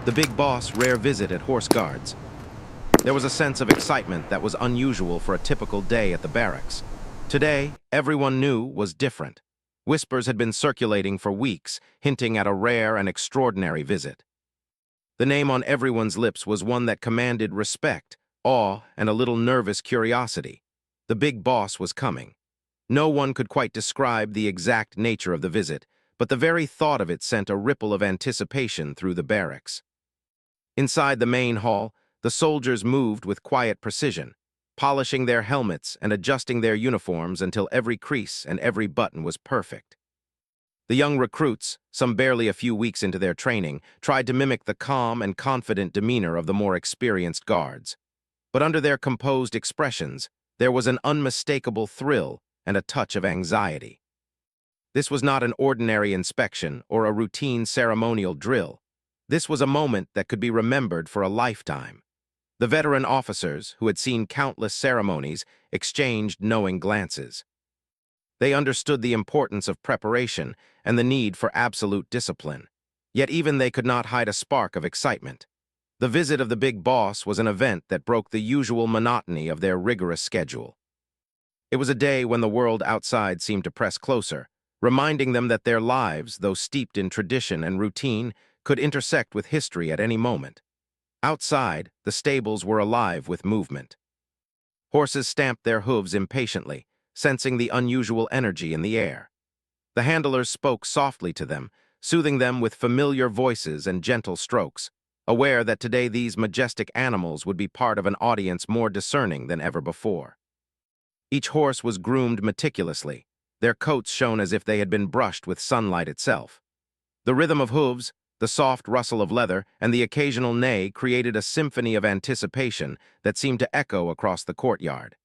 The big boss' rare visit at Horse Guards. There was a sense of excitement that was unusual for a typical day at the barracks. Today, everyone knew was different. Whispers had been circulating for weeks, hinting at a rare and extraordinary visit. The name on everyone's lips was one that commanded respect, awe, and a little nervous curiosity. The big boss was coming. No one could quite describe the exact nature of the visit, but the very thought of it sent a ripple of anticipation through the barracks. Inside the main hall, the soldiers moved with quiet precision, polishing their helmets and adjusting their uniforms until every crease and every button was perfect. The young recruits, some barely a few weeks into their training, tried to mimic the calm and confident demeanor of the more experienced guards. But under their composed expressions, there was an unmistakable thrill and a touch of anxiety. This was not an ordinary inspection or a routine ceremonial drill. This was a moment that could be remembered for a lifetime. The veteran officers, who had seen countless ceremonies, exchanged knowing glances. They understood the importance of preparation and the need for absolute discipline. Yet even they could not hide a spark of excitement. The visit of the big boss was an event that broke the usual monotony of their rigorous schedule. It was a day when the world outside seemed to press closer, reminding them that their lives, though steeped in tradition and routine, could intersect with history at any moment. Outside, the stables were alive with movement. Horses stamped their hooves impatiently, sensing the unusual energy in the air. The handlers spoke softly to them, soothing them with familiar voices and gentle strokes, aware that today these majestic animals would be part of an audience more discerning than ever before. Each horse was groomed meticulously, their coats shone as if they had been brushed with sunlight itself. The rhythm of hooves, the soft rustle of leather, and the occasional neigh created a symphony of anticipation that seemed to echo across the courtyard.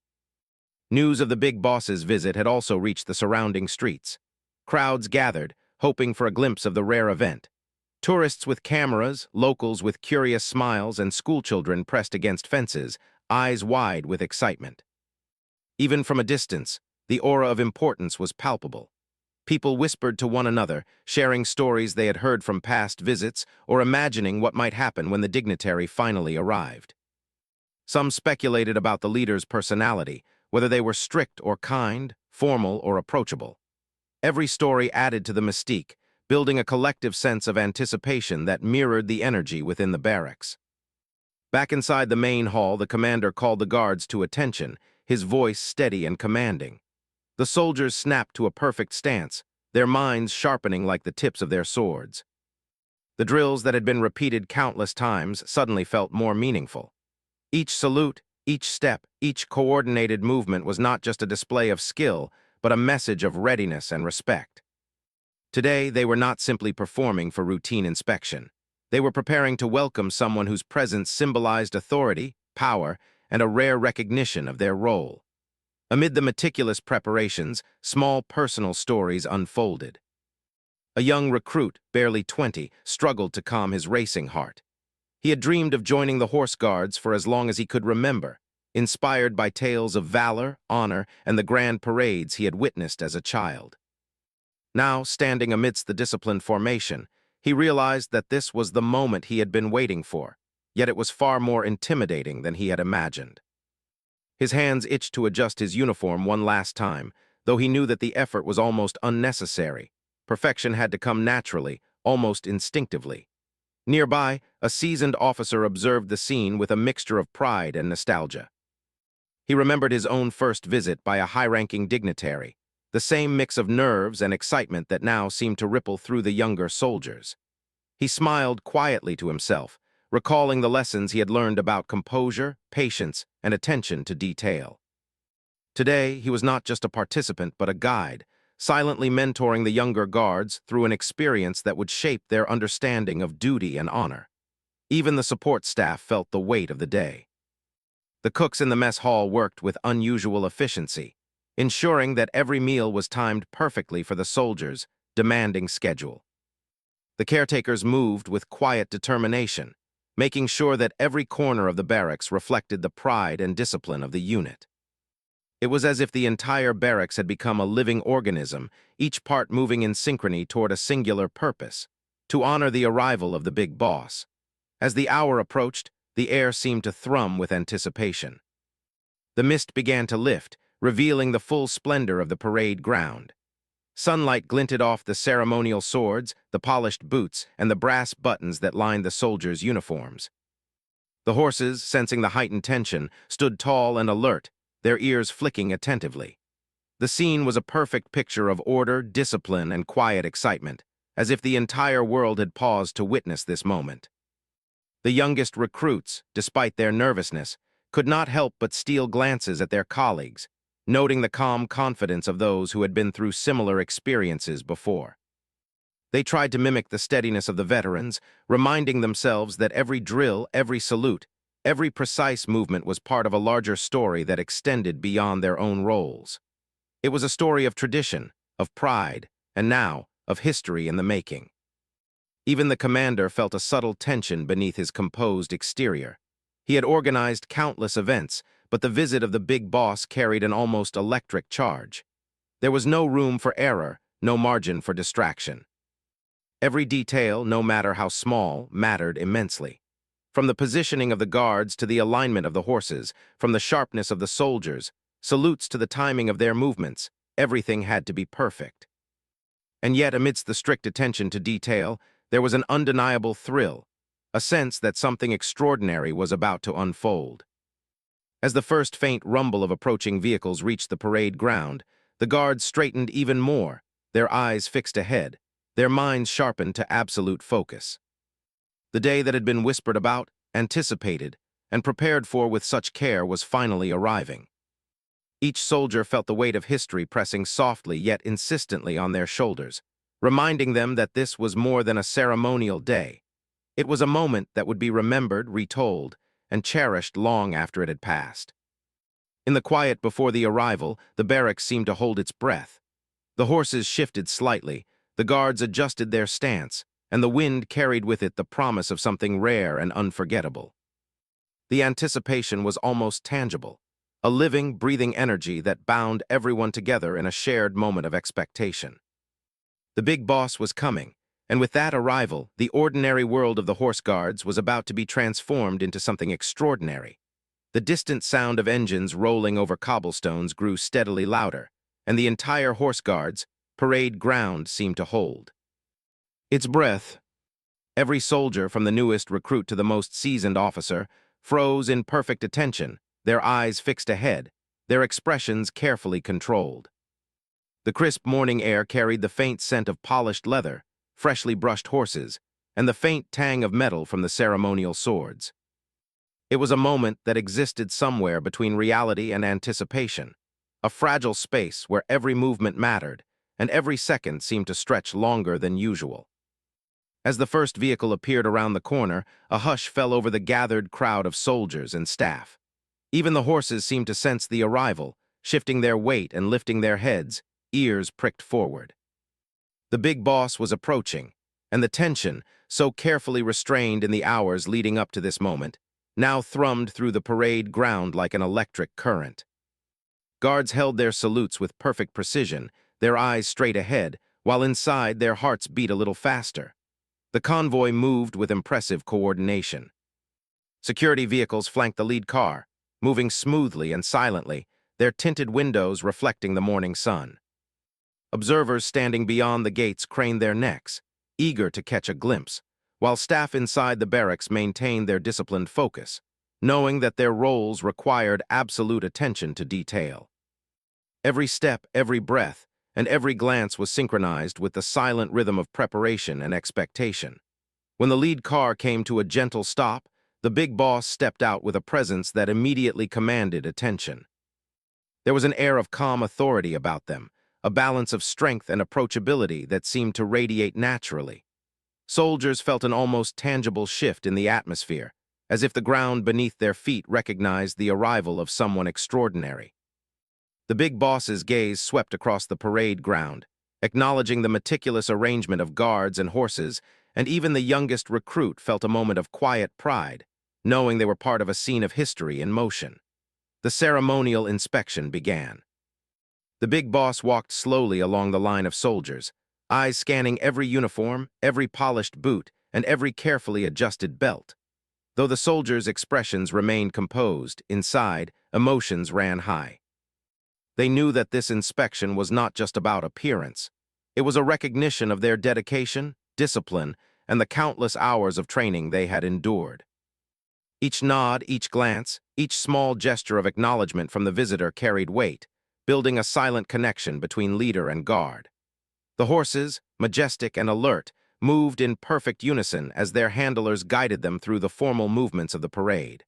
News of the big boss's visit had also reached the surrounding streets. Crowds gathered, hoping for a glimpse of the rare event. Tourists with cameras, locals with curious smiles, and schoolchildren pressed against fences, eyes wide with excitement. Even from a distance, the aura of importance was palpable. People whispered to one another, sharing stories they had heard from past visits or imagining what might happen when the dignitary finally arrived. Some speculated about the leader's personality, whether they were strict or kind, formal or approachable. Every story added to the mystique, building a collective sense of anticipation that mirrored the energy within the barracks. Back inside the main hall, the commander called the guards to attention, his voice steady and commanding. The soldiers snapped to a perfect stance, their minds sharpening like the tips of their swords. The drills that had been repeated countless times suddenly felt more meaningful. Each salute, each step, each coordinated movement was not just a display of skill, but a message of readiness and respect. Today, they were not simply performing for routine inspection. They were preparing to welcome someone whose presence symbolized authority, power, and a rare recognition of their role. Amid the meticulous preparations, small personal stories unfolded. A young recruit, barely 20, struggled to calm his racing heart. He had dreamed of joining the Horse Guards for as long as he could remember, inspired by tales of valor, honor, and the grand parades he had witnessed as a child. Now, standing amidst the disciplined formation, he realized that this was the moment he had been waiting for, yet it was far more intimidating than he had imagined. His hands itched to adjust his uniform one last time, though he knew that the effort was almost unnecessary. Perfection had to come naturally, almost instinctively. Nearby, a seasoned officer observed the scene with a mixture of pride and nostalgia. He remembered his own first visit by a high-ranking dignitary, the same mix of nerves and excitement that now seemed to ripple through the younger soldiers. He smiled quietly to himself, recalling the lessons he had learned about composure, patience, and attention to detail. Today, he was not just a participant but a guide, silently mentoring the younger guards through an experience that would shape their understanding of duty and honor. Even the support staff felt the weight of the day. The cooks in the mess hall worked with unusual efficiency, ensuring that every meal was timed perfectly for the soldiers' demanding schedule. The caretakers moved with quiet determination, making sure that every corner of the barracks reflected the pride and discipline of the unit. It was as if the entire barracks had become a living organism, each part moving in synchrony toward a singular purpose, to honor the arrival of the big boss. As the hour approached, the air seemed to thrum with anticipation. The mist began to lift, revealing the full splendor of the parade ground. Sunlight glinted off the ceremonial swords, the polished boots, and the brass buttons that lined the soldiers' uniforms. The horses, sensing the heightened tension, stood tall and alert, their ears flicking attentively. The scene was a perfect picture of order, discipline, and quiet excitement, as if the entire world had paused to witness this moment. The youngest recruits, despite their nervousness, could not help but steal glances at their colleagues, noting the calm confidence of those who had been through similar experiences before. They tried to mimic the steadiness of the veterans, reminding themselves that every drill, every salute, every precise movement was part of a larger story that extended beyond their own roles. It was a story of tradition, of pride, and now, of history in the making. Even the commander felt a subtle tension beneath his composed exterior. He had organized countless events, but the visit of the big boss carried an almost electric charge. There was no room for error, no margin for distraction. Every detail, no matter how small, mattered immensely. From the positioning of the guards to the alignment of the horses, from the sharpness of the soldiers, salutes to the timing of their movements, everything had to be perfect. And yet, amidst the strict attention to detail, there was an undeniable thrill, a sense that something extraordinary was about to unfold. As the first faint rumble of approaching vehicles reached the parade ground, the guards straightened even more, their eyes fixed ahead, their minds sharpened to absolute focus. The day that had been whispered about, anticipated, and prepared for with such care was finally arriving. Each soldier felt the weight of history pressing softly yet insistently on their shoulders, reminding them that this was more than a ceremonial day. It was a moment that would be remembered, retold, and cherished long after it had passed. In the quiet before the arrival, the barracks seemed to hold its breath. The horses shifted slightly, the guards adjusted their stance, and the wind carried with it the promise of something rare and unforgettable. The anticipation was almost tangible, a living, breathing energy that bound everyone together in a shared moment of expectation. The big boss was coming, and with that arrival, the ordinary world of the horse guards was about to be transformed into something extraordinary. The distant sound of engines rolling over cobblestones grew steadily louder, and the entire horse guards' parade ground seemed to hold its breath. Every soldier, from the newest recruit to the most seasoned officer, froze in perfect attention, their eyes fixed ahead, their expressions carefully controlled. The crisp morning air carried the faint scent of polished leather, freshly brushed horses, and the faint tang of metal from the ceremonial swords. It was a moment that existed somewhere between reality and anticipation, a fragile space where every movement mattered, and every second seemed to stretch longer than usual. As the first vehicle appeared around the corner, a hush fell over the gathered crowd of soldiers and staff. Even the horses seemed to sense the arrival, shifting their weight and lifting their heads, ears pricked forward. The big boss was approaching, and the tension, so carefully restrained in the hours leading up to this moment, now thrummed through the parade ground like an electric current. Guards held their salutes with perfect precision, their eyes straight ahead, while inside their hearts beat a little faster. The convoy moved with impressive coordination. Security vehicles flanked the lead car, moving smoothly and silently, their tinted windows reflecting the morning sun. Observers standing beyond the gates craned their necks, eager to catch a glimpse, while staff inside the barracks maintained their disciplined focus, knowing that their roles required absolute attention to detail. Every step, every breath, and every glance was synchronized with the silent rhythm of preparation and expectation. When the lead car came to a gentle stop, the big boss stepped out with a presence that immediately commanded attention. There was an air of calm authority about them, a balance of strength and approachability that seemed to radiate naturally. Soldiers felt an almost tangible shift in the atmosphere, as if the ground beneath their feet recognized the arrival of someone extraordinary. The big boss's gaze swept across the parade ground, acknowledging the meticulous arrangement of guards and horses, and even the youngest recruit felt a moment of quiet pride, knowing they were part of a scene of history in motion. The ceremonial inspection began. The big boss walked slowly along the line of soldiers, eyes scanning every uniform, every polished boot, and every carefully adjusted belt. Though the soldiers' expressions remained composed, inside, emotions ran high. They knew that this inspection was not just about appearance. It was a recognition of their dedication, discipline, and the countless hours of training they had endured. Each nod, each glance, each small gesture of acknowledgement from the visitor carried weight, building a silent connection between leader and guard. The horses, majestic and alert, moved in perfect unison as their handlers guided them through the formal movements of the parade.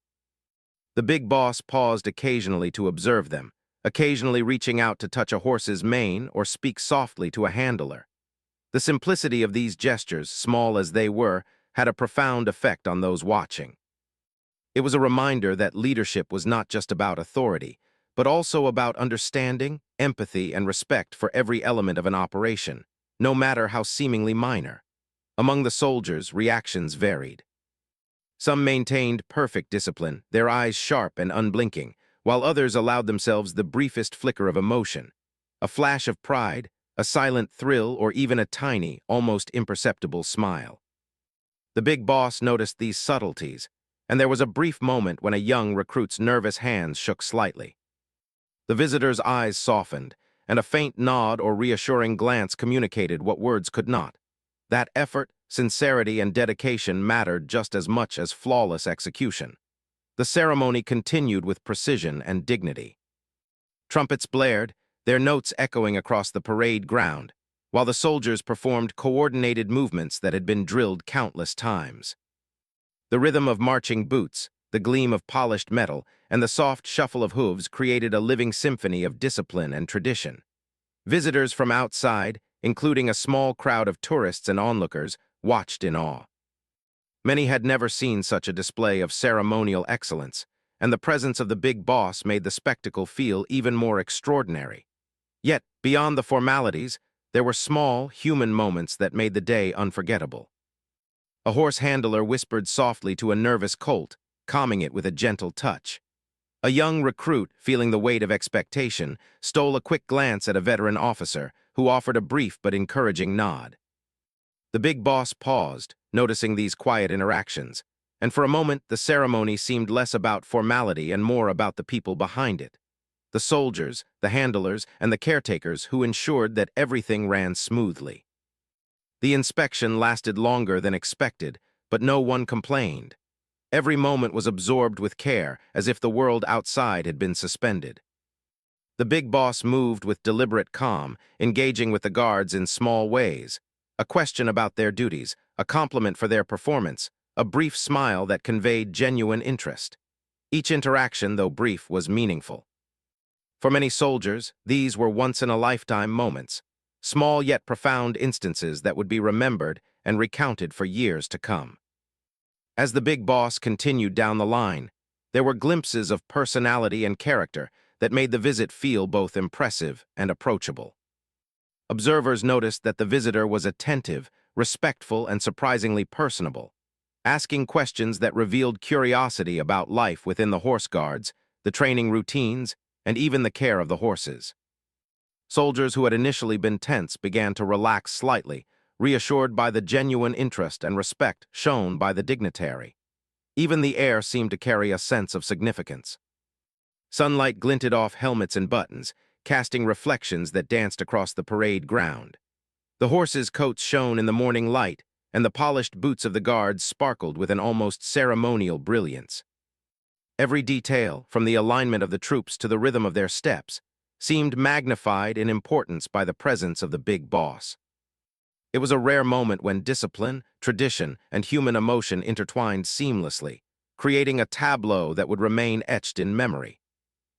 The big boss paused occasionally to observe them, occasionally reaching out to touch a horse's mane or speak softly to a handler. The simplicity of these gestures, small as they were, had a profound effect on those watching. It was a reminder that leadership was not just about authority, but also about understanding, empathy, and respect for every element of an operation, no matter how seemingly minor. Among the soldiers, reactions varied. Some maintained perfect discipline, their eyes sharp and unblinking, while others allowed themselves the briefest flicker of emotion, a flash of pride, a silent thrill, or even a tiny, almost imperceptible smile. The big boss noticed these subtleties, and there was a brief moment when a young recruit's nervous hands shook slightly. The visitor's eyes softened, and a faint nod or reassuring glance communicated what words could not. That effort, sincerity, and dedication mattered just as much as flawless execution. The ceremony continued with precision and dignity. Trumpets blared, their notes echoing across the parade ground, while the soldiers performed coordinated movements that had been drilled countless times. The rhythm of marching boots, the gleam of polished metal, and the soft shuffle of hooves created a living symphony of discipline and tradition. Visitors from outside, including a small crowd of tourists and onlookers, watched in awe. Many had never seen such a display of ceremonial excellence, and the presence of the big boss made the spectacle feel even more extraordinary. Yet, beyond the formalities, there were small, human moments that made the day unforgettable. A horse handler whispered softly to a nervous colt, calming it with a gentle touch. A young recruit, feeling the weight of expectation, stole a quick glance at a veteran officer, who offered a brief but encouraging nod. The big boss paused, noticing these quiet interactions, and for a moment the ceremony seemed less about formality and more about the people behind it. The soldiers, the handlers, and the caretakers who ensured that everything ran smoothly. The inspection lasted longer than expected, but no one complained. Every moment was absorbed with care, as if the world outside had been suspended. The big boss moved with deliberate calm, engaging with the guards in small ways. A question about their duties, a compliment for their performance, a brief smile that conveyed genuine interest. Each interaction, though brief, was meaningful. For many soldiers, these were once-in-a-lifetime moments, small yet profound instances that would be remembered and recounted for years to come. As the big boss continued down the line, there were glimpses of personality and character that made the visit feel both impressive and approachable. Observers noticed that the visitor was attentive, respectful, and surprisingly personable, asking questions that revealed curiosity about life within the horse guards, the training routines, and even the care of the horses. Soldiers who had initially been tense began to relax slightly, reassured by the genuine interest and respect shown by the dignitary. Even the air seemed to carry a sense of significance. Sunlight glinted off helmets and buttons, casting reflections that danced across the parade ground. The horses' coats shone in the morning light, and the polished boots of the guards sparkled with an almost ceremonial brilliance. Every detail, from the alignment of the troops to the rhythm of their steps, seemed magnified in importance by the presence of the big boss. It was a rare moment when discipline, tradition, and human emotion intertwined seamlessly, creating a tableau that would remain etched in memory.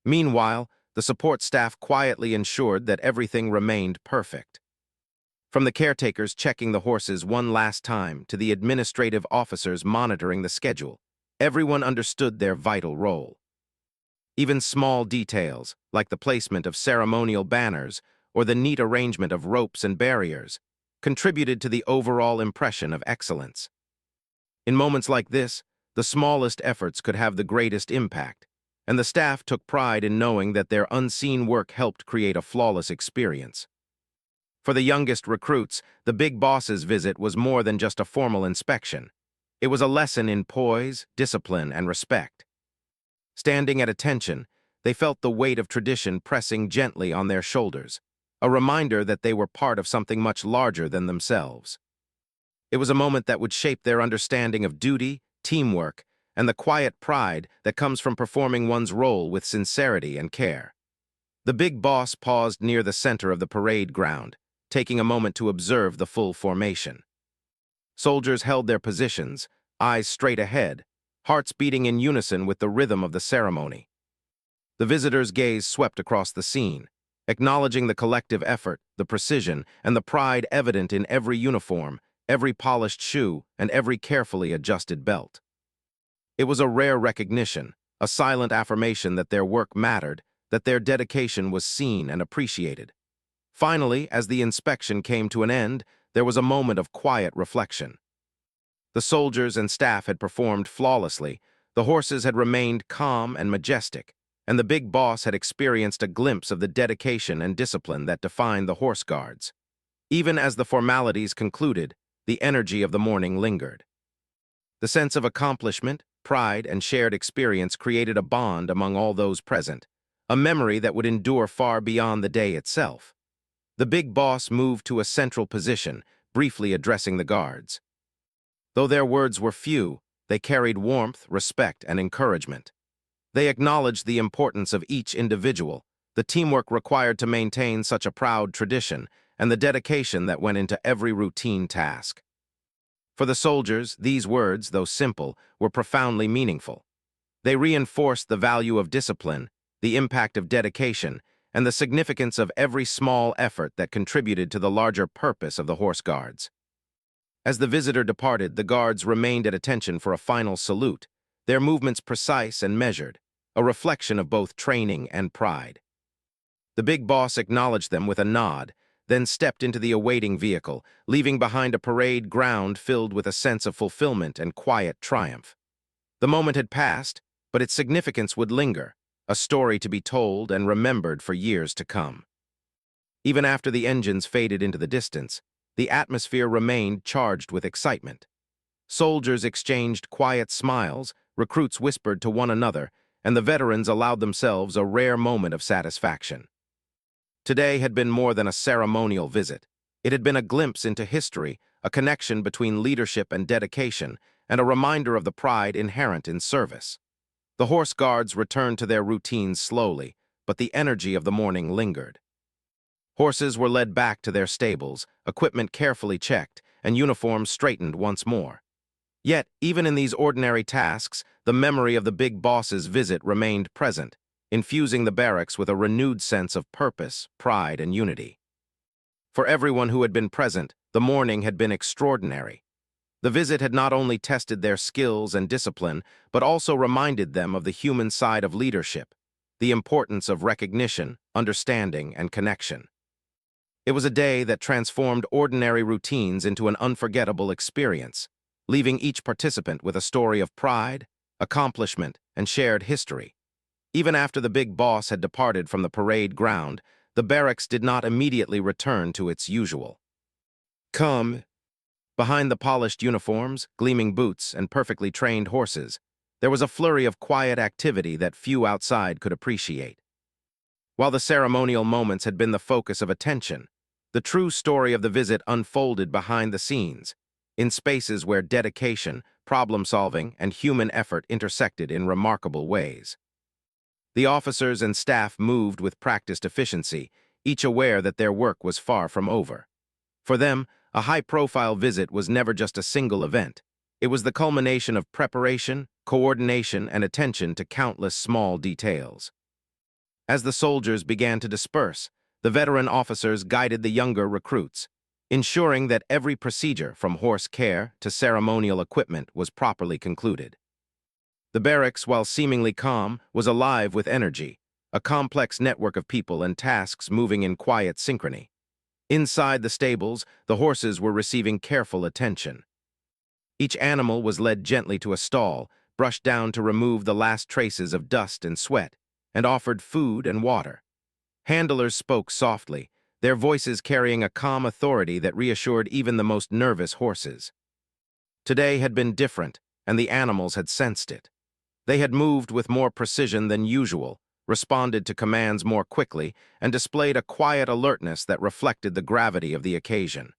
Meanwhile, the support staff quietly ensured that everything remained perfect. From the caretakers checking the horses one last time to the administrative officers monitoring the schedule, everyone understood their vital role. Even small details, like the placement of ceremonial banners or the neat arrangement of ropes and barriers, contributed to the overall impression of excellence. In moments like this, the smallest efforts could have the greatest impact, and the staff took pride in knowing that their unseen work helped create a flawless experience. For the youngest recruits, the big boss's visit was more than just a formal inspection. It was a lesson in poise, discipline, and respect. Standing at attention, they felt the weight of tradition pressing gently on their shoulders, a reminder that they were part of something much larger than themselves. It was a moment that would shape their understanding of duty, teamwork, and the quiet pride that comes from performing one's role with sincerity and care. The big boss paused near the center of the parade ground, taking a moment to observe the full formation. Soldiers held their positions, eyes straight ahead, hearts beating in unison with the rhythm of the ceremony. The visitor's gaze swept across the scene, acknowledging the collective effort, the precision, and the pride evident in every uniform, every polished shoe, and every carefully adjusted belt. It was a rare recognition, a silent affirmation that their work mattered, that their dedication was seen and appreciated. Finally, as the inspection came to an end, there was a moment of quiet reflection. The soldiers and staff had performed flawlessly, the horses had remained calm and majestic, and the big boss had experienced a glimpse of the dedication and discipline that defined the horse guards. Even as the formalities concluded, the energy of the morning lingered. The sense of accomplishment, pride, and shared experience created a bond among all those present, a memory that would endure far beyond the day itself. The big boss moved to a central position, briefly addressing the guards. Though their words were few, they carried warmth, respect, and encouragement. They acknowledged the importance of each individual, the teamwork required to maintain such a proud tradition, and the dedication that went into every routine task. For the soldiers, these words, though simple, were profoundly meaningful. They reinforced the value of discipline, the impact of dedication, and the significance of every small effort that contributed to the larger purpose of the horse guards. As the visitor departed, the guards remained at attention for a final salute, their movements precise and measured, a reflection of both training and pride. The big boss acknowledged them with a nod, then stepped into the awaiting vehicle, leaving behind a parade ground filled with a sense of fulfillment and quiet triumph. The moment had passed, but its significance would linger, a story to be told and remembered for years to come. Even after the engines faded into the distance, the atmosphere remained charged with excitement. Soldiers exchanged quiet smiles, recruits whispered to one another, and the veterans allowed themselves a rare moment of satisfaction. Today had been more than a ceremonial visit. It had been a glimpse into history, a connection between leadership and dedication, and a reminder of the pride inherent in service. The horse guards returned to their routines slowly, but the energy of the morning lingered. Horses were led back to their stables, equipment carefully checked, and uniforms straightened once more. Yet, even in these ordinary tasks, the memory of the big boss's visit remained present, infusing the barracks with a renewed sense of purpose, pride, and unity. For everyone who had been present, the morning had been extraordinary. The visit had not only tested their skills and discipline, but also reminded them of the human side of leadership, the importance of recognition, understanding, and connection. It was a day that transformed ordinary routines into an unforgettable experience, leaving each participant with a story of pride, accomplishment, and shared history. Even after the big boss had departed from the parade ground, the barracks did not immediately return to its usual calm. Behind the polished uniforms, gleaming boots, and perfectly trained horses, there was a flurry of quiet activity that few outside could appreciate. While the ceremonial moments had been the focus of attention, the true story of the visit unfolded behind the scenes, in spaces where dedication, problem-solving, and human effort intersected in remarkable ways. The officers and staff moved with practiced efficiency, each aware that their work was far from over. For them, a high-profile visit was never just a single event. It was the culmination of preparation, coordination, and attention to countless small details. As the soldiers began to disperse, the veteran officers guided the younger recruits, ensuring that every procedure from horse care to ceremonial equipment was properly concluded. The barracks, while seemingly calm, was alive with energy, a complex network of people and tasks moving in quiet synchrony. Inside the stables, the horses were receiving careful attention. Each animal was led gently to a stall, brushed down to remove the last traces of dust and sweat, and offered food and water. Handlers spoke softly, their voices carrying a calm authority that reassured even the most nervous horses. Today had been different, and the animals had sensed it. They had moved with more precision than usual, responded to commands more quickly, and displayed a quiet alertness that reflected the gravity of the occasion.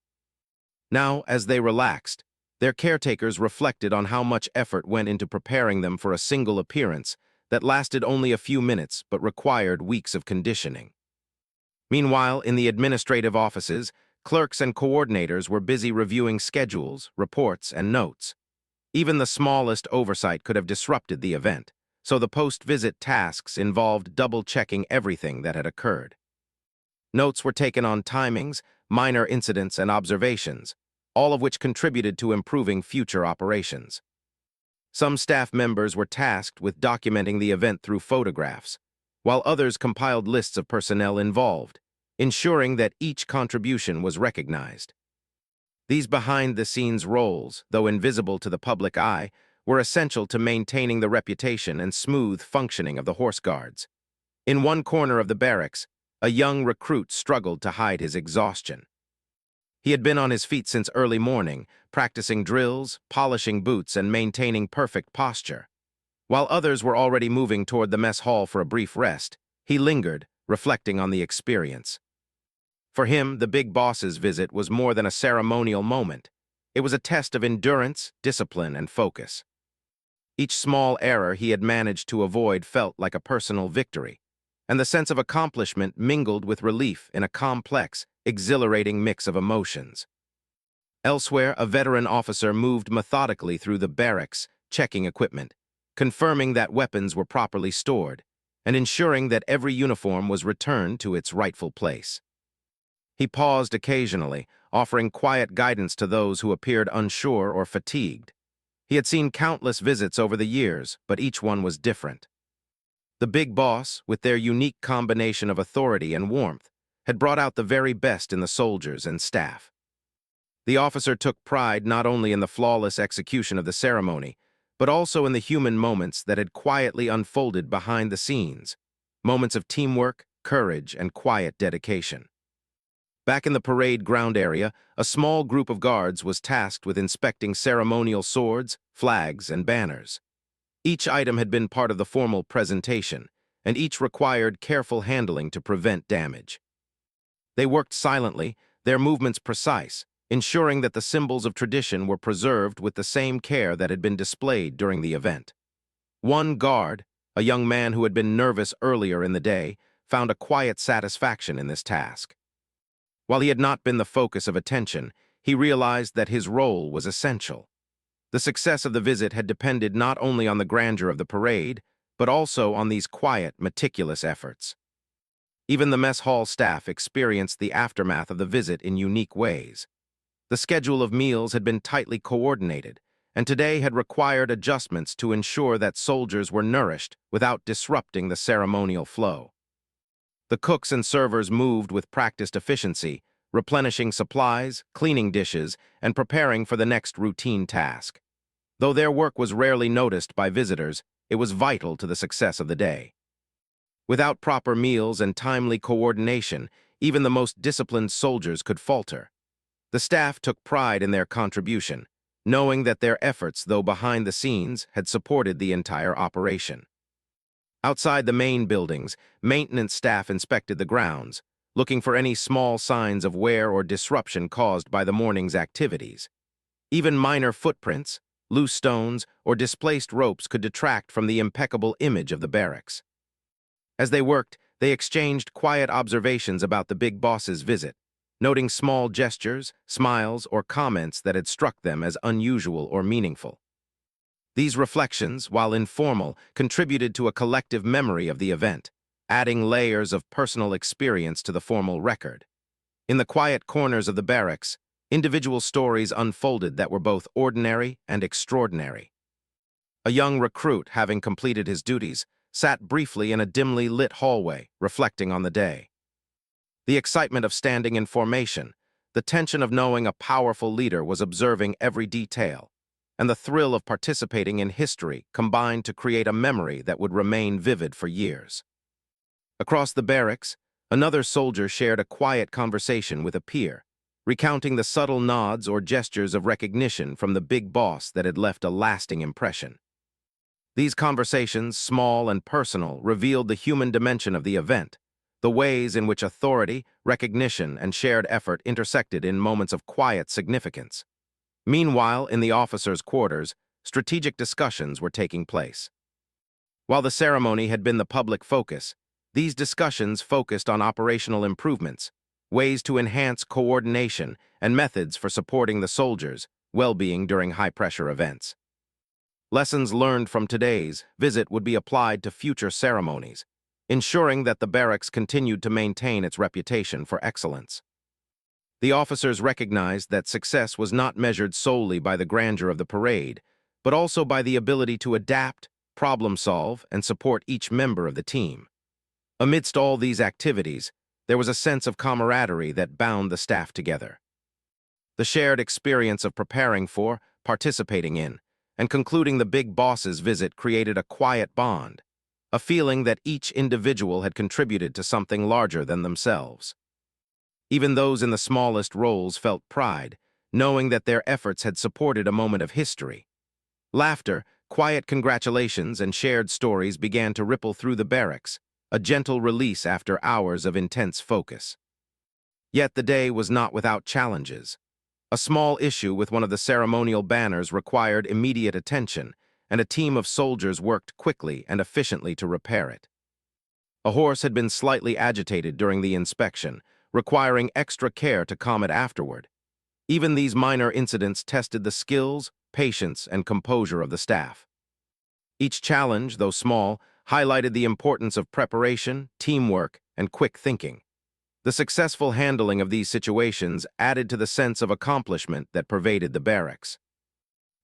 Now, as they relaxed, their caretakers reflected on how much effort went into preparing them for a single appearance that lasted only a few minutes but required weeks of conditioning. Meanwhile, in the administrative offices, clerks and coordinators were busy reviewing schedules, reports, and notes. Even the smallest oversight could have disrupted the event, so the post-visit tasks involved double-checking everything that had occurred. Notes were taken on timings, minor incidents, and observations, all of which contributed to improving future operations. Some staff members were tasked with documenting the event through photographs, while others compiled lists of personnel involved, ensuring that each contribution was recognized. These behind-the-scenes roles, though invisible to the public eye, were essential to maintaining the reputation and smooth functioning of the Horse Guards. In one corner of the barracks, a young recruit struggled to hide his exhaustion. He had been on his feet since early morning, practicing drills, polishing boots, and maintaining perfect posture. While others were already moving toward the mess hall for a brief rest, he lingered, reflecting on the experience. For him, the big boss's visit was more than a ceremonial moment. It was a test of endurance, discipline, and focus. Each small error he had managed to avoid felt like a personal victory, and the sense of accomplishment mingled with relief in a complex, exhilarating mix of emotions. Elsewhere, a veteran officer moved methodically through the barracks, checking equipment, confirming that weapons were properly stored, and ensuring that every uniform was returned to its rightful place. He paused occasionally, offering quiet guidance to those who appeared unsure or fatigued. He had seen countless visits over the years, but each one was different. The big boss, with their unique combination of authority and warmth, had brought out the very best in the soldiers and staff. The officer took pride not only in the flawless execution of the ceremony, but also in the human moments that had quietly unfolded behind the scenes, moments of teamwork, courage, and quiet dedication. Back in the parade ground area, a small group of guards was tasked with inspecting ceremonial swords, flags, and banners. Each item had been part of the formal presentation, and each required careful handling to prevent damage. They worked silently, their movements precise, ensuring that the symbols of tradition were preserved with the same care that had been displayed during the event. One guard, a young man who had been nervous earlier in the day, found a quiet satisfaction in this task. While he had not been the focus of attention, he realized that his role was essential. The success of the visit had depended not only on the grandeur of the parade, but also on these quiet, meticulous efforts. Even the mess hall staff experienced the aftermath of the visit in unique ways. The schedule of meals had been tightly coordinated, and today had required adjustments to ensure that soldiers were nourished without disrupting the ceremonial flow. The cooks and servers moved with practiced efficiency, replenishing supplies, cleaning dishes, and preparing for the next routine task. Though their work was rarely noticed by visitors, it was vital to the success of the day. Without proper meals and timely coordination, even the most disciplined soldiers could falter. The staff took pride in their contribution, knowing that their efforts, though behind the scenes, had supported the entire operation. Outside the main buildings, maintenance staff inspected the grounds, looking for any small signs of wear or disruption caused by the morning's activities. Even minor footprints, loose stones, or displaced ropes could detract from the impeccable image of the barracks. As they worked, they exchanged quiet observations about the big boss's visit, noting small gestures, smiles, or comments that had struck them as unusual or meaningful. These reflections, while informal, contributed to a collective memory of the event, adding layers of personal experience to the formal record. In the quiet corners of the barracks, individual stories unfolded that were both ordinary and extraordinary. A young recruit, having completed his duties, sat briefly in a dimly lit hallway, reflecting on the day. The excitement of standing in formation, the tension of knowing a powerful leader was observing every detail, and the thrill of participating in history combined to create a memory that would remain vivid for years. Across the barracks, another soldier shared a quiet conversation with a peer, recounting the subtle nods or gestures of recognition from the big boss that had left a lasting impression. These conversations, small and personal, revealed the human dimension of the event, the ways in which authority, recognition, and shared effort intersected in moments of quiet significance. Meanwhile, in the officers' quarters, strategic discussions were taking place. While the ceremony had been the public focus, these discussions focused on operational improvements, ways to enhance coordination, and methods for supporting the soldiers' well-being during high-pressure events. Lessons learned from today's visit would be applied to future ceremonies, ensuring that the barracks continued to maintain its reputation for excellence. The officers recognized that success was not measured solely by the grandeur of the parade, but also by the ability to adapt, problem-solve, and support each member of the team. Amidst all these activities, there was a sense of camaraderie that bound the staff together. The shared experience of preparing for, participating in, and concluding the big boss's visit created a quiet bond, a feeling that each individual had contributed to something larger than themselves. Even those in the smallest roles felt pride, knowing that their efforts had supported a moment of history. Laughter, quiet congratulations, and shared stories began to ripple through the barracks, a gentle release after hours of intense focus. Yet the day was not without challenges. A small issue with one of the ceremonial banners required immediate attention, and a team of soldiers worked quickly and efficiently to repair it. A horse had been slightly agitated during the inspection, requiring extra care to calm it afterward. Even these minor incidents tested the skills, patience, and composure of the staff. Each challenge, though small, highlighted the importance of preparation, teamwork, and quick thinking. The successful handling of these situations added to the sense of accomplishment that pervaded the barracks.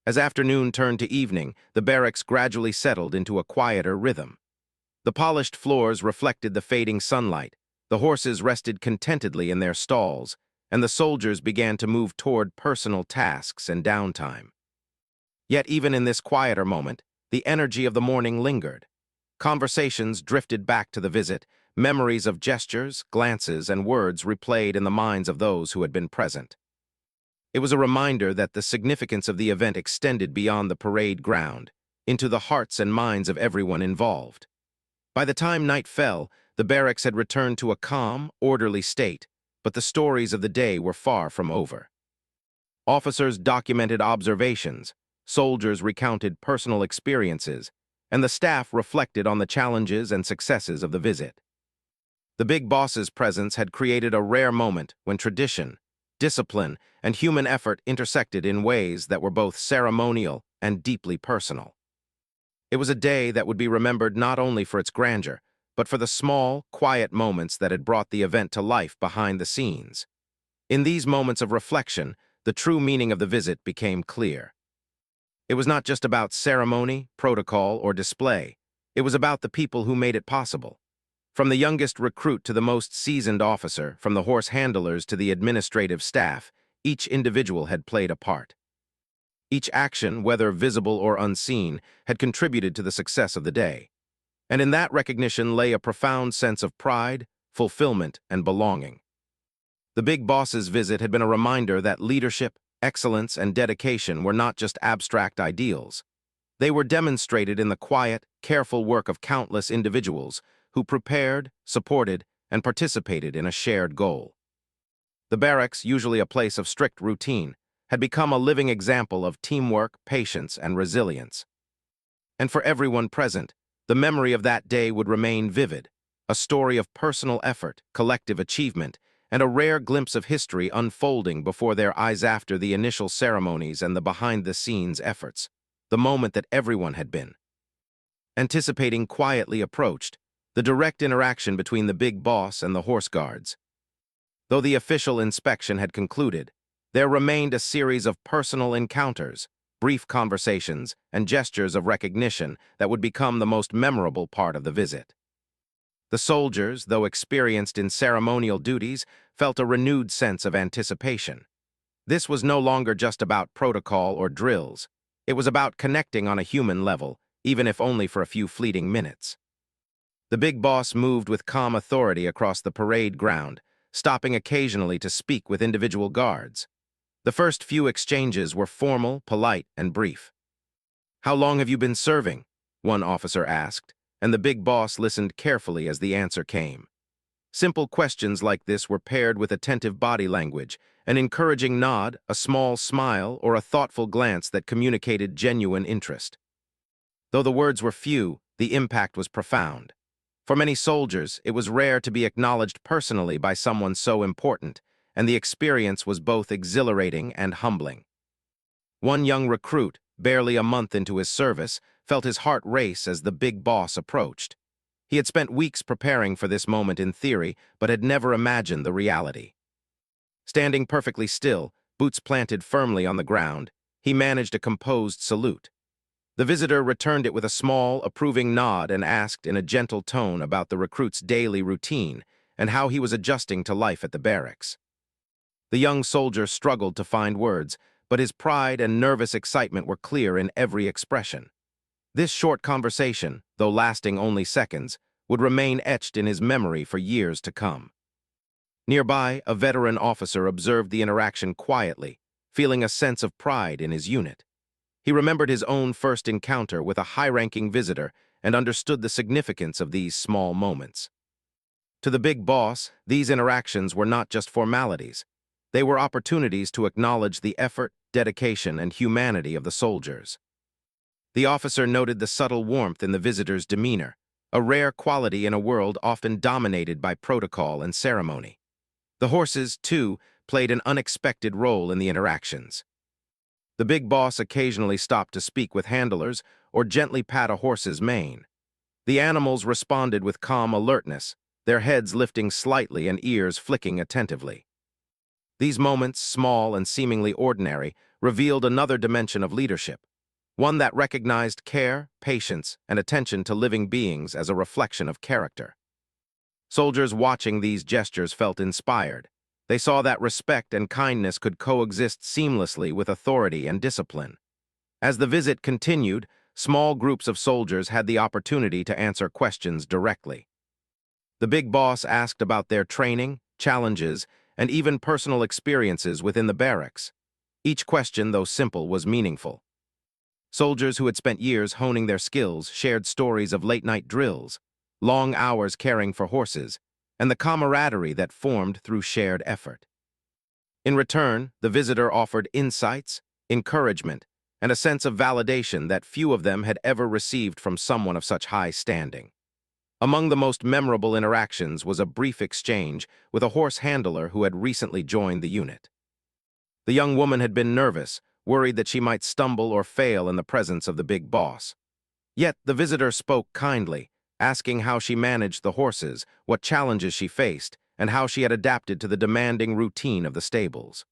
As afternoon turned to evening, the barracks gradually settled into a quieter rhythm. The polished floors reflected the fading sunlight, the horses rested contentedly in their stalls, and the soldiers began to move toward personal tasks and downtime. Yet even in this quieter moment, the energy of the morning lingered. Conversations drifted back to the visit, memories of gestures, glances, and words replayed in the minds of those who had been present. It was a reminder that the significance of the event extended beyond the parade ground, into the hearts and minds of everyone involved. By the time night fell, the barracks had returned to a calm, orderly state, but the stories of the day were far from over. Officers documented observations, soldiers recounted personal experiences, and the staff reflected on the challenges and successes of the visit. The big boss's presence had created a rare moment when tradition, discipline, and human effort intersected in ways that were both ceremonial and deeply personal. It was a day that would be remembered not only for its grandeur, but for the small, quiet moments that had brought the event to life behind the scenes. In these moments of reflection, the true meaning of the visit became clear. It was not just about ceremony, protocol, or display. It was about the people who made it possible. From the youngest recruit to the most seasoned officer, from the horse handlers to the administrative staff, each individual had played a part. Each action, whether visible or unseen, had contributed to the success of the day. And in that recognition lay a profound sense of pride, fulfillment, and belonging. The big boss's visit had been a reminder that leadership, excellence, and dedication were not just abstract ideals. They were demonstrated in the quiet, careful work of countless individuals who prepared, supported, and participated in a shared goal. The barracks, usually a place of strict routine, had become a living example of teamwork, patience, and resilience. And for everyone present, the memory of that day would remain vivid, a story of personal effort, collective achievement, and a rare glimpse of history unfolding before their eyes after the initial ceremonies and the behind-the-scenes efforts, the moment that everyone had been anticipating quietly approached, the direct interaction between the big boss and the horse guards. Though the official inspection had concluded, there remained a series of personal encounters, brief conversations, and gestures of recognition that would become the most memorable part of the visit. The soldiers, though experienced in ceremonial duties, felt a renewed sense of anticipation. This was no longer just about protocol or drills. It was about connecting on a human level, even if only for a few fleeting minutes. The big boss moved with calm authority across the parade ground, stopping occasionally to speak with individual guards. The first few exchanges were formal, polite, and brief. "How long have you been serving?" one officer asked, and the big boss listened carefully as the answer came. Simple questions like this were paired with attentive body language, an encouraging nod, a small smile, or a thoughtful glance that communicated genuine interest. Though the words were few, the impact was profound. For many soldiers, it was rare to be acknowledged personally by someone so important, and the experience was both exhilarating and humbling. One young recruit, barely a month into his service, felt his heart race as the big boss approached. He had spent weeks preparing for this moment in theory, but had never imagined the reality. Standing perfectly still, boots planted firmly on the ground, he managed a composed salute. The visitor returned it with a small, approving nod and asked in a gentle tone about the recruit's daily routine and how he was adjusting to life at the barracks. The young soldier struggled to find words, but his pride and nervous excitement were clear in every expression. This short conversation, though lasting only seconds, would remain etched in his memory for years to come. Nearby, a veteran officer observed the interaction quietly, feeling a sense of pride in his unit. He remembered his own first encounter with a high-ranking visitor and understood the significance of these small moments. To the big boss, these interactions were not just formalities. They were opportunities to acknowledge the effort, dedication, and humanity of the soldiers. The officer noted the subtle warmth in the visitor's demeanor, a rare quality in a world often dominated by protocol and ceremony. The horses, too, played an unexpected role in the interactions. The big boss occasionally stopped to speak with handlers or gently pat a horse's mane. The animals responded with calm alertness, their heads lifting slightly and ears flicking attentively. These moments, small and seemingly ordinary, revealed another dimension of leadership, one that recognized care, patience, and attention to living beings as a reflection of character. Soldiers watching these gestures felt inspired. They saw that respect and kindness could coexist seamlessly with authority and discipline. As the visit continued, small groups of soldiers had the opportunity to answer questions directly. The big boss asked about their training, challenges, and even personal experiences within the barracks. Each question, though simple, was meaningful. Soldiers who had spent years honing their skills shared stories of late-night drills, long hours caring for horses, and the camaraderie that formed through shared effort. In return, the visitor offered insights, encouragement, and a sense of validation that few of them had ever received from someone of such high standing. Among the most memorable interactions was a brief exchange with a horse handler who had recently joined the unit. The young woman had been nervous, worried that she might stumble or fail in the presence of the big boss. Yet the visitor spoke kindly, asking how she managed the horses, what challenges she faced, and how she had adapted to the demanding routine of the stables.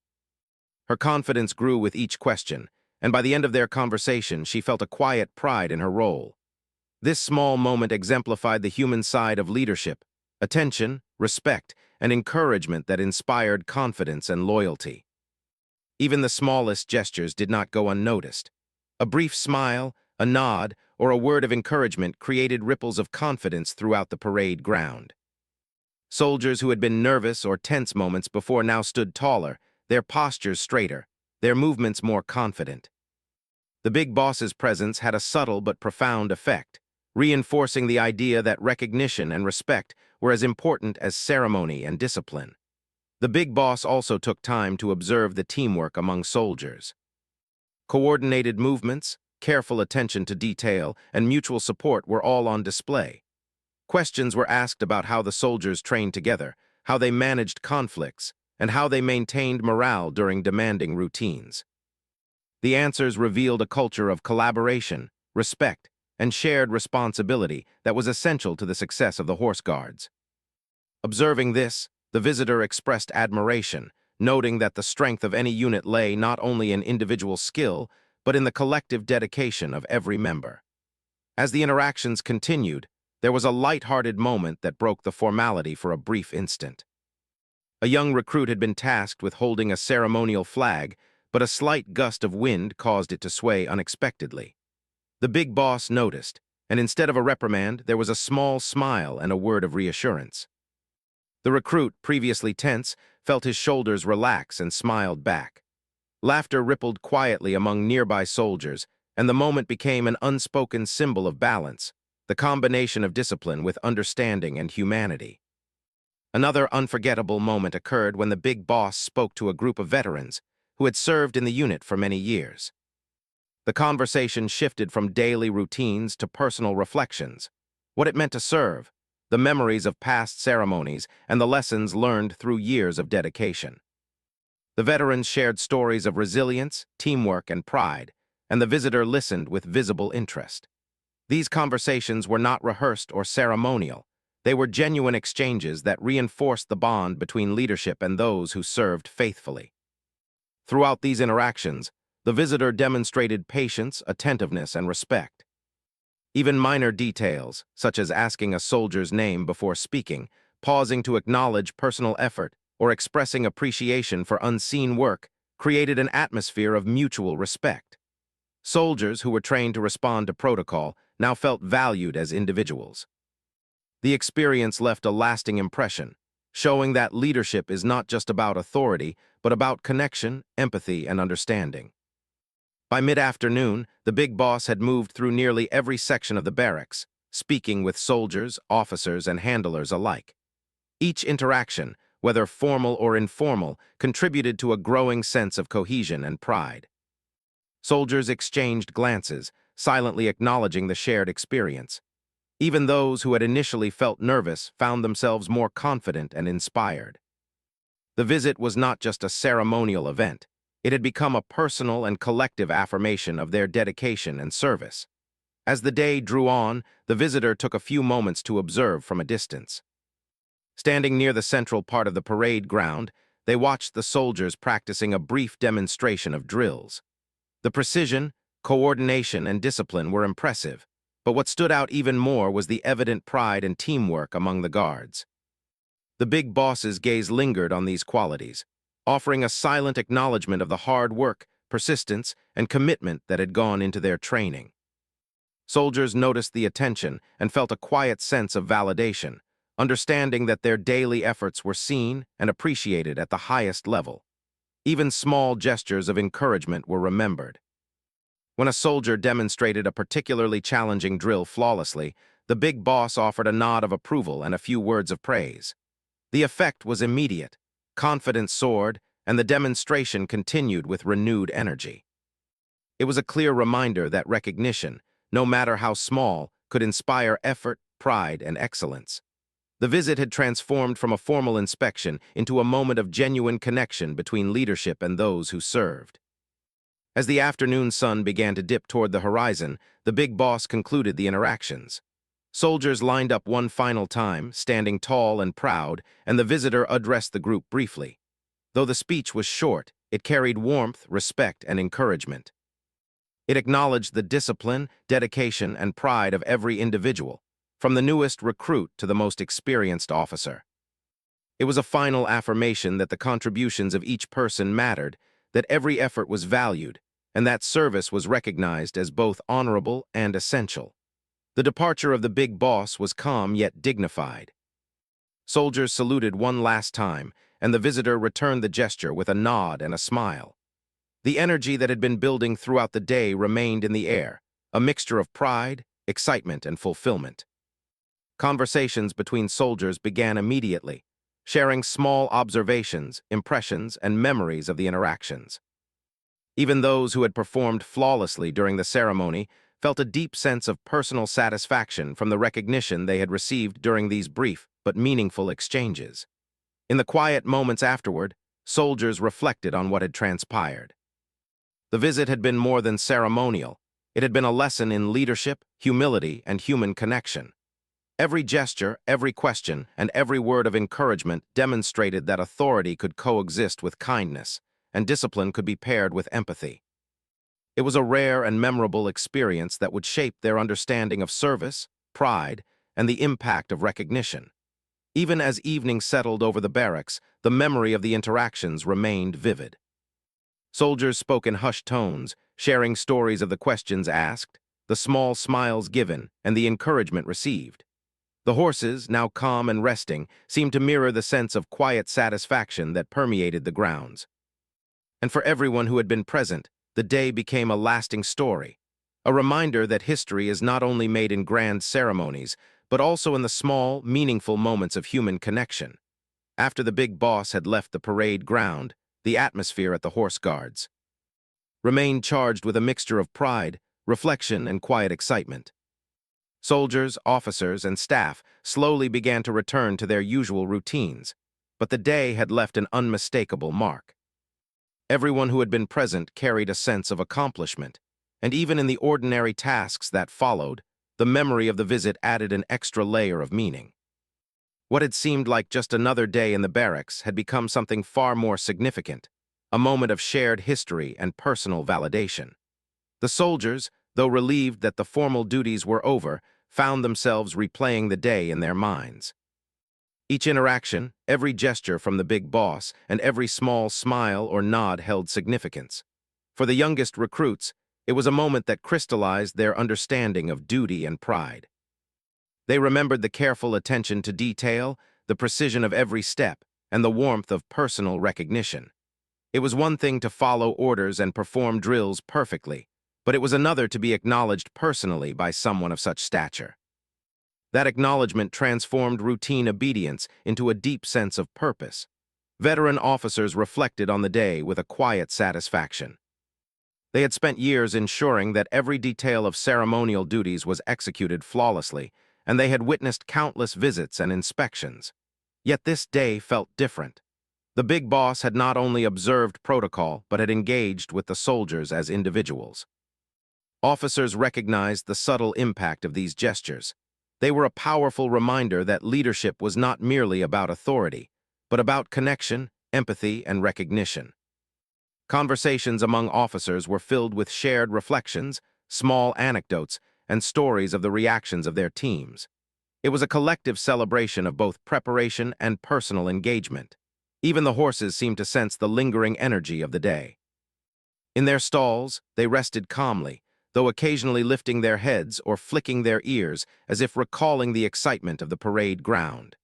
Her confidence grew with each question, and by the end of their conversation, she felt a quiet pride in her role. This small moment exemplified the human side of leadership, attention, respect, and encouragement that inspired confidence and loyalty. Even the smallest gestures did not go unnoticed. A brief smile, a nod, or a word of encouragement created ripples of confidence throughout the parade ground. Soldiers who had been nervous or tense moments before now stood taller, their postures straighter, their movements more confident. The big boss's presence had a subtle but profound effect, reinforcing the idea that recognition and respect were as important as ceremony and discipline. The big boss also took time to observe the teamwork among soldiers. Coordinated movements, careful attention to detail, and mutual support were all on display. Questions were asked about how the soldiers trained together, how they managed conflicts, and how they maintained morale during demanding routines. The answers revealed a culture of collaboration, respect, and shared responsibility that was essential to the success of the Horse Guards. Observing this, the visitor expressed admiration, noting that the strength of any unit lay not only in individual skill, but in the collective dedication of every member. As the interactions continued, there was a light-hearted moment that broke the formality for a brief instant. A young recruit had been tasked with holding a ceremonial flag, but a slight gust of wind caused it to sway unexpectedly. The big boss noticed, and instead of a reprimand, there was a small smile and a word of reassurance. The recruit, previously tense, felt his shoulders relax and smiled back. Laughter rippled quietly among nearby soldiers, and the moment became an unspoken symbol of balance, the combination of discipline with understanding and humanity. Another unforgettable moment occurred when the big boss spoke to a group of veterans who had served in the unit for many years. The conversation shifted from daily routines to personal reflections, what it meant to serve, the memories of past ceremonies, and the lessons learned through years of dedication. The veterans shared stories of resilience, teamwork, and pride, and the visitor listened with visible interest. These conversations were not rehearsed or ceremonial. They were genuine exchanges that reinforced the bond between leadership and those who served faithfully. Throughout these interactions, the visitor demonstrated patience, attentiveness, and respect. Even minor details, such as asking a soldier's name before speaking, pausing to acknowledge personal effort, or expressing appreciation for unseen work, created an atmosphere of mutual respect. Soldiers who were trained to respond to protocol now felt valued as individuals. The experience left a lasting impression, showing that leadership is not just about authority, but about connection, empathy, and understanding. By mid-afternoon, the big boss had moved through nearly every section of the barracks, speaking with soldiers, officers, and handlers alike. Each interaction, whether formal or informal, contributed to a growing sense of cohesion and pride. Soldiers exchanged glances, silently acknowledging the shared experience. Even those who had initially felt nervous found themselves more confident and inspired. The visit was not just a ceremonial event. It had become a personal and collective affirmation of their dedication and service. As the day drew on, the visitor took a few moments to observe from a distance. Standing near the central part of the parade ground, they watched the soldiers practicing a brief demonstration of drills. The precision, coordination, and discipline were impressive, but what stood out even more was the evident pride and teamwork among the guards. The big boss's gaze lingered on these qualities, offering a silent acknowledgement of the hard work, persistence, and commitment that had gone into their training. Soldiers noticed the attention and felt a quiet sense of validation, understanding that their daily efforts were seen and appreciated at the highest level. Even small gestures of encouragement were remembered. When a soldier demonstrated a particularly challenging drill flawlessly, the big boss offered a nod of approval and a few words of praise. The effect was immediate, confidence soared, and the demonstration continued with renewed energy. It was a clear reminder that recognition, no matter how small, could inspire effort, pride, and excellence. The visit had transformed from a formal inspection into a moment of genuine connection between leadership and those who served. As the afternoon sun began to dip toward the horizon, the big boss concluded the interactions. Soldiers lined up one final time, standing tall and proud, and the visitor addressed the group briefly. Though the speech was short, it carried warmth, respect, and encouragement. It acknowledged the discipline, dedication, and pride of every individual, from the newest recruit to the most experienced officer. It was a final affirmation that the contributions of each person mattered, that every effort was valued, and that service was recognized as both honorable and essential. The departure of the big boss was calm yet dignified. Soldiers saluted one last time, and the visitor returned the gesture with a nod and a smile. The energy that had been building throughout the day remained in the air, a mixture of pride, excitement, and fulfillment. Conversations between soldiers began immediately, sharing small observations, impressions, and memories of the interactions. Even those who had performed flawlessly during the ceremony felt a deep sense of personal satisfaction from the recognition they had received during these brief but meaningful exchanges. In the quiet moments afterward, soldiers reflected on what had transpired. The visit had been more than ceremonial. It had been a lesson in leadership, humility, and human connection. Every gesture, every question, and every word of encouragement demonstrated that authority could coexist with kindness, and discipline could be paired with empathy. It was a rare and memorable experience that would shape their understanding of service, pride, and the impact of recognition. Even as evening settled over the barracks, the memory of the interactions remained vivid. Soldiers spoke in hushed tones, sharing stories of the questions asked, the small smiles given, and the encouragement received. The horses, now calm and resting, seemed to mirror the sense of quiet satisfaction that permeated the grounds. And for everyone who had been present, the day became a lasting story, a reminder that history is not only made in grand ceremonies, but also in the small, meaningful moments of human connection. After the big boss had left the parade ground, the atmosphere at the Horse Guards remained charged with a mixture of pride, reflection, and quiet excitement. Soldiers, officers, and staff slowly began to return to their usual routines, but the day had left an unmistakable mark. Everyone who had been present carried a sense of accomplishment, and even in the ordinary tasks that followed, the memory of the visit added an extra layer of meaning. What had seemed like just another day in the barracks had become something far more significant, a moment of shared history and personal validation. The soldiers, though relieved that the formal duties were over, found themselves replaying the day in their minds. Each interaction, every gesture from the big boss, and every small smile or nod held significance. For the youngest recruits, it was a moment that crystallized their understanding of duty and pride. They remembered the careful attention to detail, the precision of every step, and the warmth of personal recognition. It was one thing to follow orders and perform drills perfectly, but it was another to be acknowledged personally by someone of such stature. That acknowledgement transformed routine obedience into a deep sense of purpose. Veteran officers reflected on the day with a quiet satisfaction. They had spent years ensuring that every detail of ceremonial duties was executed flawlessly, and they had witnessed countless visits and inspections. Yet this day felt different. The big boss had not only observed protocol, but had engaged with the soldiers as individuals. Officers recognized the subtle impact of these gestures. They were a powerful reminder that leadership was not merely about authority, but about connection, empathy, and recognition. Conversations among officers were filled with shared reflections, small anecdotes, and stories of the reactions of their teams. It was a collective celebration of both preparation and personal engagement. Even the horses seemed to sense the lingering energy of the day. In their stalls, they rested calmly, though occasionally lifting their heads or flicking their ears as if recalling the excitement of the parade ground.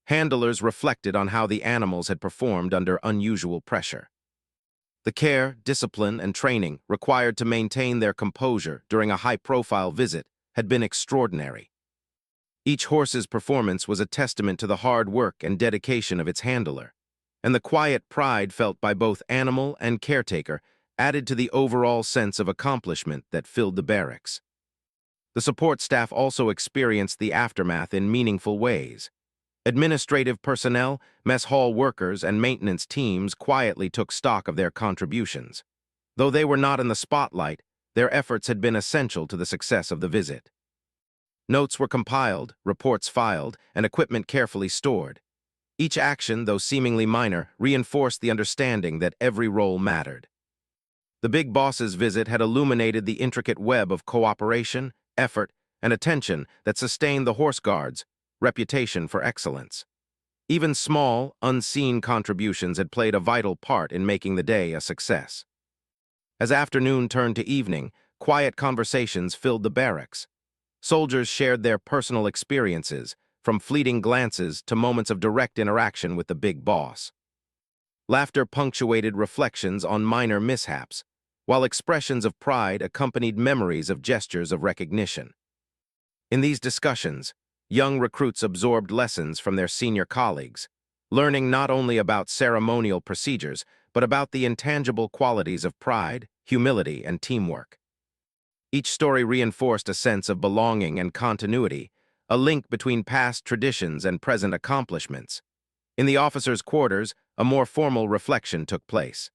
Handlers reflected on how the animals had performed under unusual pressure. The care, discipline, and training required to maintain their composure during a high-profile visit had been extraordinary. Each horse's performance was a testament to the hard work and dedication of its handler, and the quiet pride felt by both animal and caretaker added to the overall sense of accomplishment that filled the barracks. The support staff also experienced the aftermath in meaningful ways. Administrative personnel, mess hall workers, and maintenance teams quietly took stock of their contributions. Though they were not in the spotlight, their efforts had been essential to the success of the visit. Notes were compiled, reports filed, and equipment carefully stored. Each action, though seemingly minor, reinforced the understanding that every role mattered. The big boss's visit had illuminated the intricate web of cooperation, effort, and attention that sustained the Horse Guards' reputation for excellence. Even small, unseen contributions had played a vital part in making the day a success. As afternoon turned to evening, quiet conversations filled the barracks. Soldiers shared their personal experiences, from fleeting glances to moments of direct interaction with the big boss. Laughter punctuated reflections on minor mishaps, while expressions of pride accompanied memories of gestures of recognition. In these discussions, young recruits absorbed lessons from their senior colleagues, learning not only about ceremonial procedures, but about the intangible qualities of pride, humility, and teamwork. Each story reinforced a sense of belonging and continuity, a link between past traditions and present accomplishments. In the officers' quarters, a more formal reflection took place.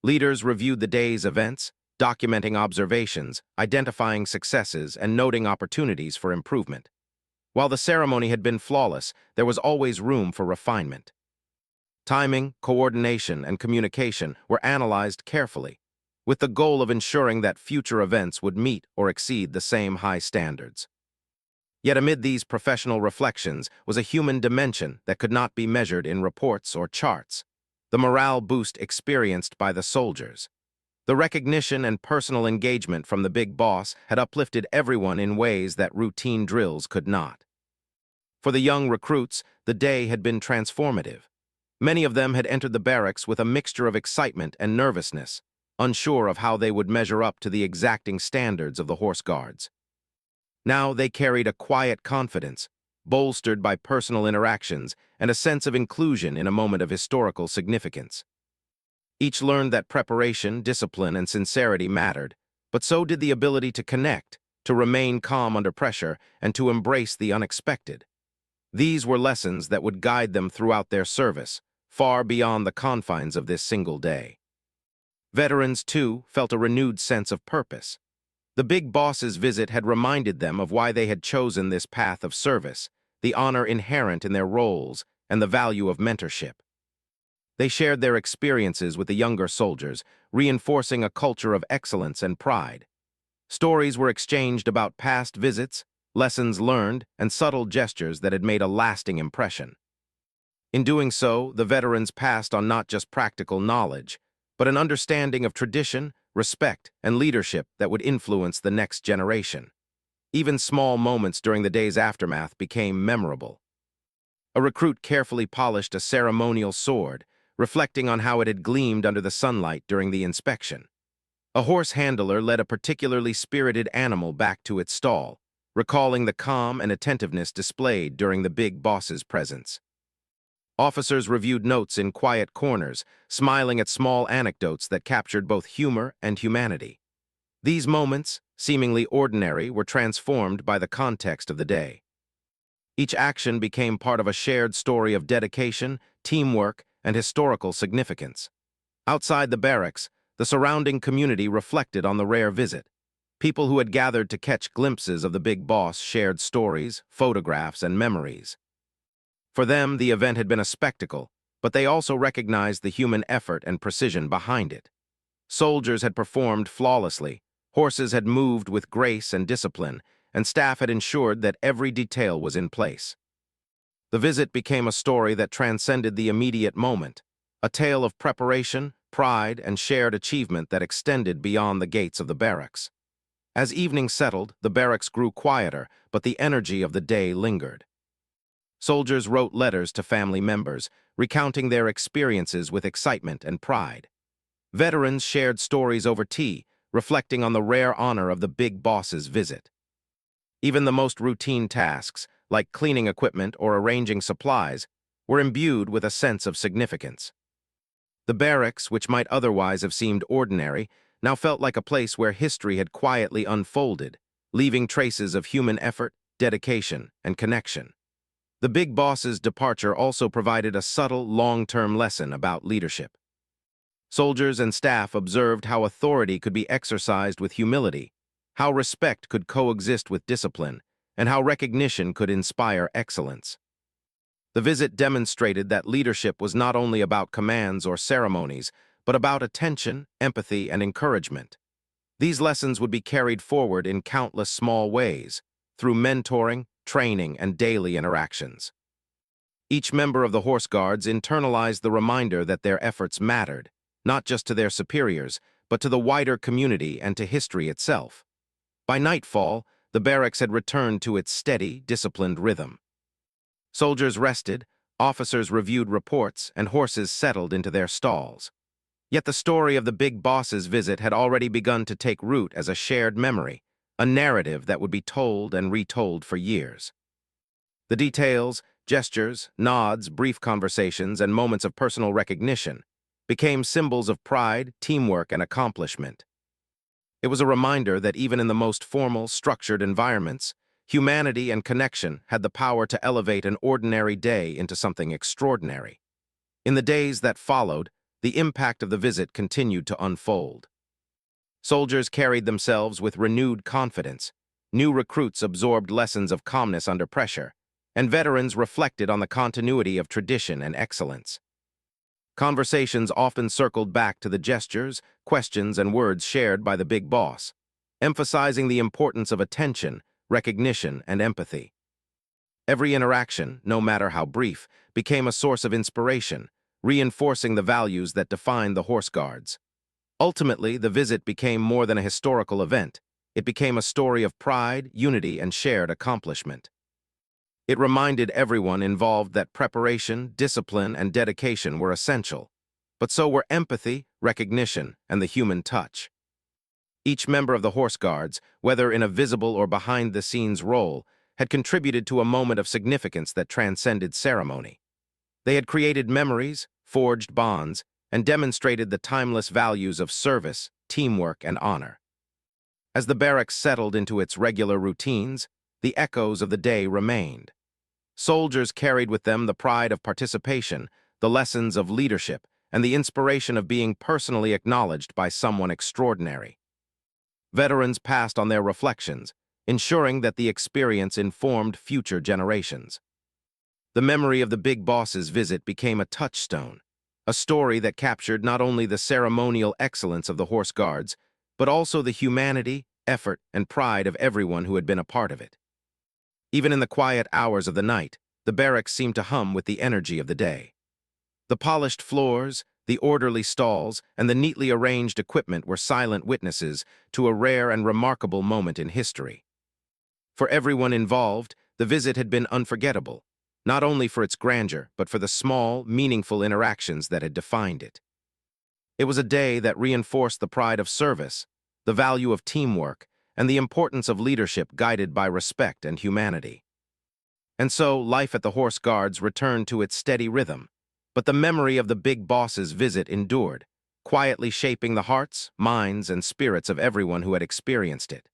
Leaders reviewed the day's events, documenting observations, identifying successes, and noting opportunities for improvement. While the ceremony had been flawless, there was always room for refinement. Timing, coordination, and communication were analyzed carefully, with the goal of ensuring that future events would meet or exceed the same high standards. Yet amid these professional reflections was a human dimension that could not be measured in reports or charts: the morale boost experienced by the soldiers. The recognition and personal engagement from the big boss had uplifted everyone in ways that routine drills could not. For the young recruits, the day had been transformative. Many of them had entered the barracks with a mixture of excitement and nervousness, unsure of how they would measure up to the exacting standards of the Horse Guards. Now they carried a quiet confidence, bolstered by personal interactions and a sense of inclusion in a moment of historical significance. Each learned that preparation, discipline, and sincerity mattered, but so did the ability to connect, to remain calm under pressure, and to embrace the unexpected. These were lessons that would guide them throughout their service, far beyond the confines of this single day. Veterans, too, felt a renewed sense of purpose. The big boss's visit had reminded them of why they had chosen this path of service, the honor inherent in their roles, and the value of mentorship. They shared their experiences with the younger soldiers, reinforcing a culture of excellence and pride. Stories were exchanged about past visits, lessons learned, and subtle gestures that had made a lasting impression. In doing so, the veterans passed on not just practical knowledge, but an understanding of tradition, respect, and leadership that would influence the next generation. Even small moments during the day's aftermath became memorable. A recruit carefully polished a ceremonial sword, reflecting on how it had gleamed under the sunlight during the inspection. A horse handler led a particularly spirited animal back to its stall, recalling the calm and attentiveness displayed during the big boss's presence. Officers reviewed notes in quiet corners, smiling at small anecdotes that captured both humor and humanity. These moments, seemingly ordinary, were transformed by the context of the day. Each action became part of a shared story of dedication, teamwork, and historical significance. Outside the barracks, the surrounding community reflected on the rare visit. People who had gathered to catch glimpses of the big boss shared stories, photographs, and memories. For them, the event had been a spectacle, but they also recognized the human effort and precision behind it. Soldiers had performed flawlessly, horses had moved with grace and discipline, and staff had ensured that every detail was in place. The visit became a story that transcended the immediate moment, a tale of preparation, pride, and shared achievement that extended beyond the gates of the barracks. As evening settled, the barracks grew quieter, but the energy of the day lingered. Soldiers wrote letters to family members, recounting their experiences with excitement and pride. Veterans shared stories over tea, reflecting on the rare honor of the big boss's visit. Even the most routine tasks, like cleaning equipment or arranging supplies, were imbued with a sense of significance. The barracks, which might otherwise have seemed ordinary, now felt like a place where history had quietly unfolded, leaving traces of human effort, dedication, and connection. The big boss's departure also provided a subtle, long-term lesson about leadership. Soldiers and staff observed how authority could be exercised with humility, how respect could coexist with discipline, and how recognition could inspire excellence. The visit demonstrated that leadership was not only about commands or ceremonies, but about attention, empathy, and encouragement. These lessons would be carried forward in countless small ways, through mentoring, training, and daily interactions. Each member of the Horse Guards internalized the reminder that their efforts mattered, not just to their superiors, but to the wider community and to history itself. By nightfall, the barracks had returned to its steady, disciplined rhythm. Soldiers rested, officers reviewed reports, and horses settled into their stalls. Yet the story of the big boss's visit had already begun to take root as a shared memory, a narrative that would be told and retold for years. The details, gestures, nods, brief conversations, and moments of personal recognition became symbols of pride, teamwork, and accomplishment. It was a reminder that even in the most formal, structured environments, humanity and connection had the power to elevate an ordinary day into something extraordinary. In the days that followed, the impact of the visit continued to unfold. Soldiers carried themselves with renewed confidence, new recruits absorbed lessons of calmness under pressure, and veterans reflected on the continuity of tradition and excellence. Conversations often circled back to the gestures, questions, and words shared by the big boss, emphasizing the importance of attention, recognition, and empathy. Every interaction, no matter how brief, became a source of inspiration, reinforcing the values that defined the Horse Guards. Ultimately, the visit became more than a historical event. It became a story of pride, unity, and shared accomplishment. It reminded everyone involved that preparation, discipline, and dedication were essential, but so were empathy, recognition, and the human touch. Each member of the Horse Guards, whether in a visible or behind-the-scenes role, had contributed to a moment of significance that transcended ceremony. They had created memories, forged bonds, and demonstrated the timeless values of service, teamwork, and honor. As the barracks settled into its regular routines, the echoes of the day remained. Soldiers carried with them the pride of participation, the lessons of leadership, and the inspiration of being personally acknowledged by someone extraordinary. Veterans passed on their reflections, ensuring that the experience informed future generations. The memory of the Big Boss's visit became a touchstone, a story that captured not only the ceremonial excellence of the Horse Guards, but also the humanity, effort, and pride of everyone who had been a part of it. Even in the quiet hours of the night, the barracks seemed to hum with the energy of the day. The polished floors, the orderly stalls, and the neatly arranged equipment were silent witnesses to a rare and remarkable moment in history. For everyone involved, the visit had been unforgettable, not only for its grandeur, but for the small, meaningful interactions that had defined it. It was a day that reinforced the pride of service, the value of teamwork, and the importance of leadership guided by respect and humanity. And so, life at the Horse Guards returned to its steady rhythm, but the memory of the Big Boss's visit endured, quietly shaping the hearts, minds, and spirits of everyone who had experienced it.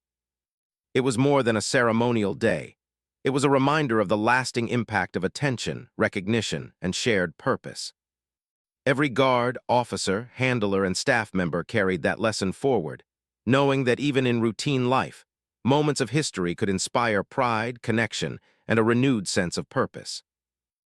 It was more than a ceremonial day. It was a reminder of the lasting impact of attention, recognition, and shared purpose. Every guard, officer, handler, and staff member carried that lesson forward, knowing that even in routine life, moments of history could inspire pride, connection, and a renewed sense of purpose.